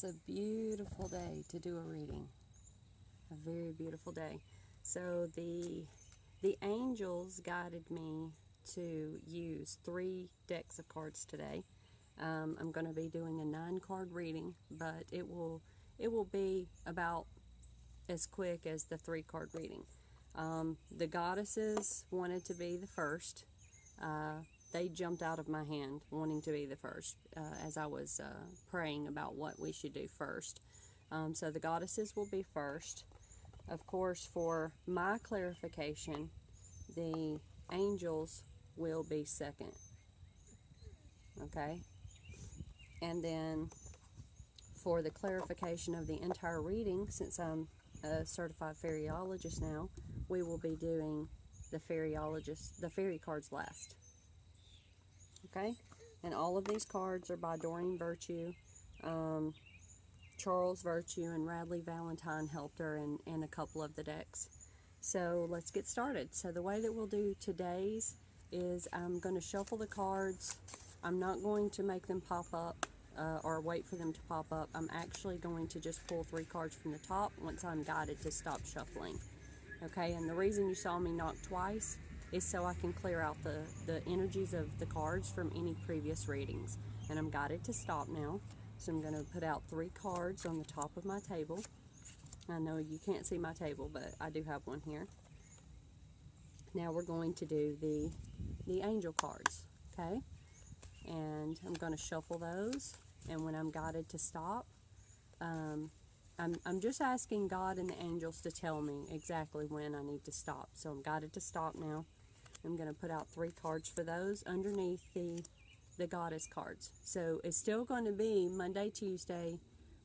is a beautiful day to do a reading. A very beautiful day. So the angels guided me to use 3 decks of cards today. I'm going to be doing a 9-card reading, but it will be about as quick as the 3-card reading. The goddesses wanted to be the first. They jumped out of my hand wanting to be the first as I was praying about what we should do first. So the goddesses will be first. Of course, for my clarification, the angels will be second. Okay? And then for the clarification of the entire reading, since I'm a certified fairyologist now, we will be doing the fairy cards last. Okay? And all of these cards are by Doreen Virtue. Charles Virtue and Radley Valentine helped her in a couple of the decks. So let's get started. So the way that we'll do today's is I'm going to shuffle the cards. I'm not going to make them pop up or wait for them to pop up. I'm actually going to just pull 3 cards from the top once I'm guided to stop shuffling. Okay, and the reason you saw me knock twice is so I can clear out the energies of the cards from any previous readings. And I'm guided to stop now. So I'm going to put out 3 cards on the top of my table. I know you can't see my table, but I do have one here. Now we're going to do the angel cards, okay? And I'm going to shuffle those, and when I'm guided to stop, I'm just asking God and the angels to tell me exactly when I need to stop. So I'm guided to stop now. I'm going to put out 3 cards for those underneath the goddess cards. So it's still going to be Monday, Tuesday,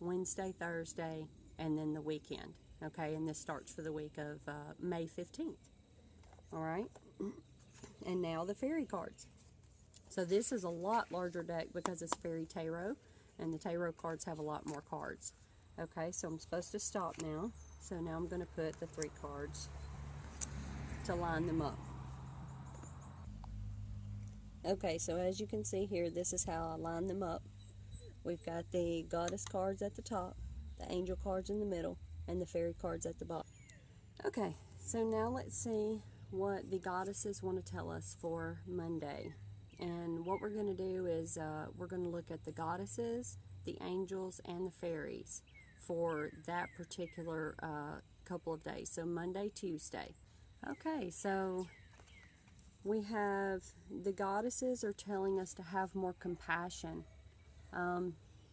Wednesday, Thursday, and then the weekend. Okay, and this starts for the week of May 15th. All right, and now the fairy cards. So this is a lot larger deck because it's fairy tarot, and the tarot cards have a lot more cards. Okay, so I'm supposed to stop now. So now I'm going to put the 3 cards to line them up. Okay, so as you can see here, this is how I line them up. We've got the goddess cards at the top, the angel cards in the middle, and the fairy cards at the bottom. Okay, so now let's see what the goddesses want to tell us for Monday. And what we're going to do is we're going to look at the goddesses, the angels, and the fairies for that particular couple of days. So Monday, Tuesday. Okay, so we have the goddesses are telling us to have more compassion.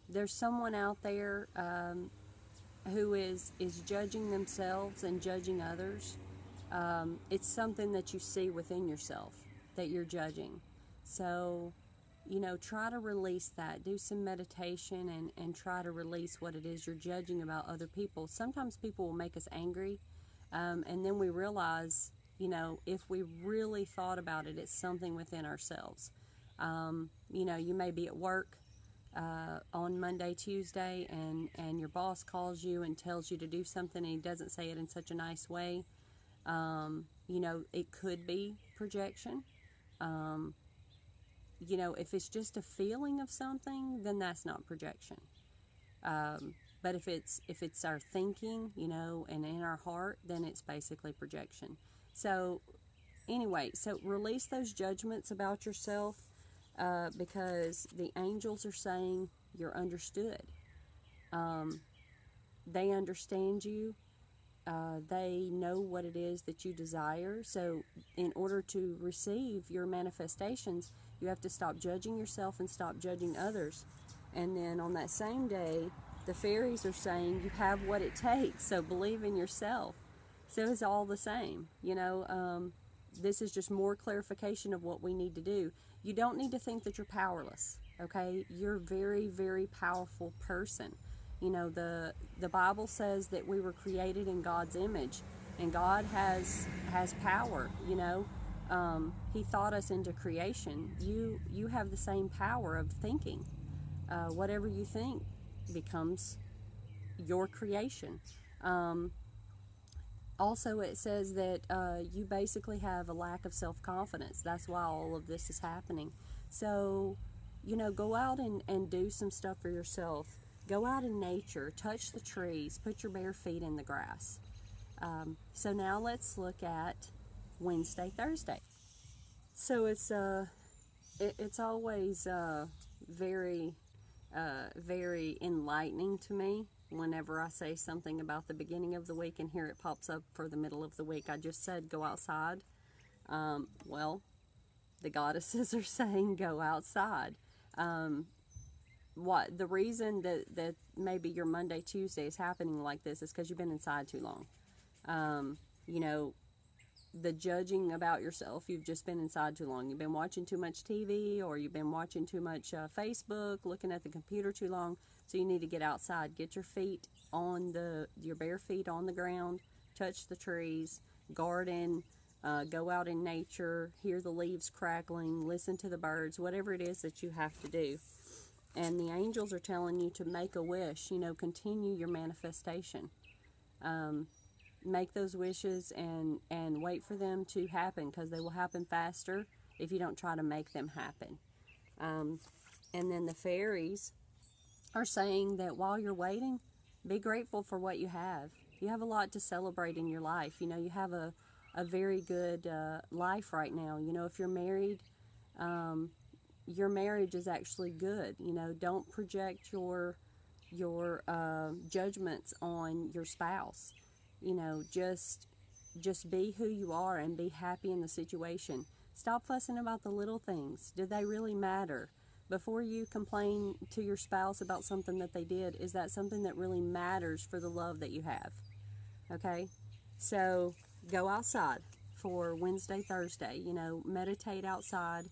There's someone out there who is judging themselves and judging others. It's something that you see within yourself that you're judging. So, you know, try to release that. Do some meditation and try to release what it is you're judging about other people. Sometimes people will make us angry, and then we realize, you know, if we really thought about it, it's something within ourselves. You know, you may be at work on Monday, Tuesday, and your boss calls you and tells you to do something, and he doesn't say it in such a nice way. You know, it could be projection. You know, if it's just a feeling of something, then that's not projection. But if it's our thinking, you know, and in our heart, then it's basically projection. So anyway, so release those judgments about yourself because the angels are saying you're understood. They understand you. They know what it is that you desire. So in order to receive your manifestations, you have to stop judging yourself and stop judging others. And then on that same day, the fairies are saying you have what it takes, so believe in yourself. So it's all the same, you know. This is just more clarification of what we need to do. You don't need to think that you're powerless, okay? You're a very, very powerful person. You know, the Bible says that we were created in God's image, and God has power, you know. He thought us into creation. You have the same power of thinking. Whatever you think becomes your creation. Also, it says that you basically have a lack of self-confidence. That's why all of this is happening. So, you know, go out and do some stuff for yourself. Go out in nature, touch the trees, put your bare feet in the grass. So now let's look at Wednesday, Thursday. So it's always very very enlightening to me whenever I say something about the beginning of the week and here it pops up for the middle of the week. I just said go outside. Well, the goddesses are saying go outside. What the reason that maybe your Monday, Tuesday is happening like this is because you've been inside too long. You know, the judging about yourself, you've just been inside too long. You've been watching too much TV, or you've been watching too much Facebook, looking at the computer too long. So you need to get outside, get your feet on your bare feet on the ground, touch the trees, garden, go out in nature, hear the leaves crackling, listen to the birds, whatever it is that you have to do. And the angels are telling you to make a wish, you know, continue your manifestation. Make those wishes and wait for them to happen, because they will happen faster if you don't try to make them happen. And then the fairies are saying that while you're waiting, be grateful for what you have. You have a lot to celebrate in your life. You know, you have a very good life right now. You know, if you're married, your marriage is actually good. You know, don't project your judgments on your spouse. You know, just be who you are and be happy in the situation. Stop fussing about the little things. Do they really matter? Before you complain to your spouse about something that they did, is that something that really matters for the love that you have? Okay? So go outside for Wednesday, Thursday. You know, meditate outside.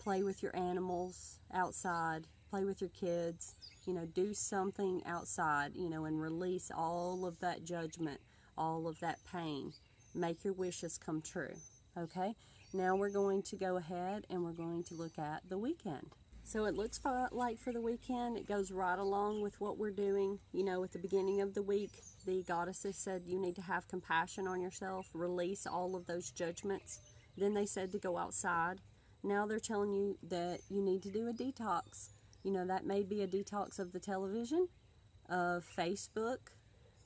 Play with your animals outside. Play with your kids. You know, do something outside, you know, and release all of that judgment, all of that pain. Make your wishes come true, okay? Now we're going to go ahead and we're going to look at the weekend. So it looks like for the weekend, it goes right along with what we're doing. You know, at the beginning of the week, the goddesses said you need to have compassion on yourself, release all of those judgments. Then they said to go outside. Now they're telling you that you need to do a detox. You know, that may be a detox of the television, of Facebook.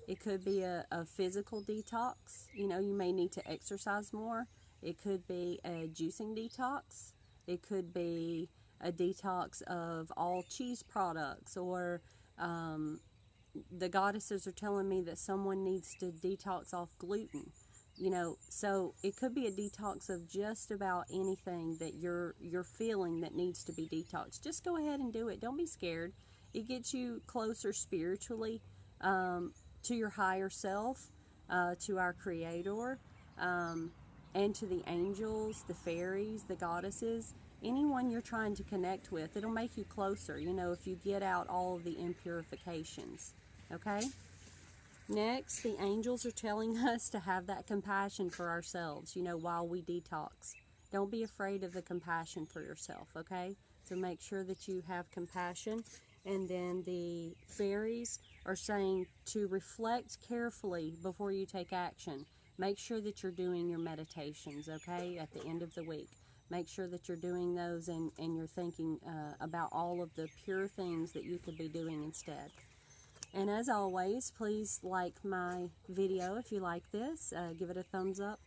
It could be a physical detox. You know, you may need to exercise more. It could be a juicing detox. It could be a detox of all cheese products, or the goddesses are telling me that someone needs to detox off gluten. You know, so it could be a detox of just about anything that you're feeling that needs to be detoxed. Just go ahead and do it. Don't be scared. It gets you closer spiritually to your higher self, to our Creator, and to the angels, the fairies, the goddesses, anyone you're trying to connect with. It'll make you closer, you know, if you get out all of the impurifications. Okay? Next, the angels are telling us to have that compassion for ourselves, you know, while we detox. Don't be afraid of the compassion for yourself, okay? So make sure that you have compassion. And then the fairies are saying to reflect carefully before you take action. Make sure that you're doing your meditations, okay, at the end of the week. Make sure that you're doing those and you're thinking about all of the pure things that you could be doing instead. And as always, please like my video if you like this. Give it a thumbs up.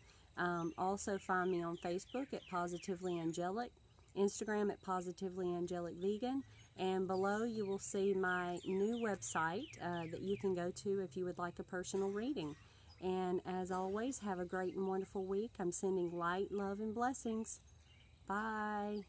Also find me on Facebook at Positively Angelic, Instagram at Positively Angelic Vegan, and below you will see my new website that you can go to if you would like a personal reading. And as always, have a great and wonderful week. I'm sending light, love, and blessings. Bye.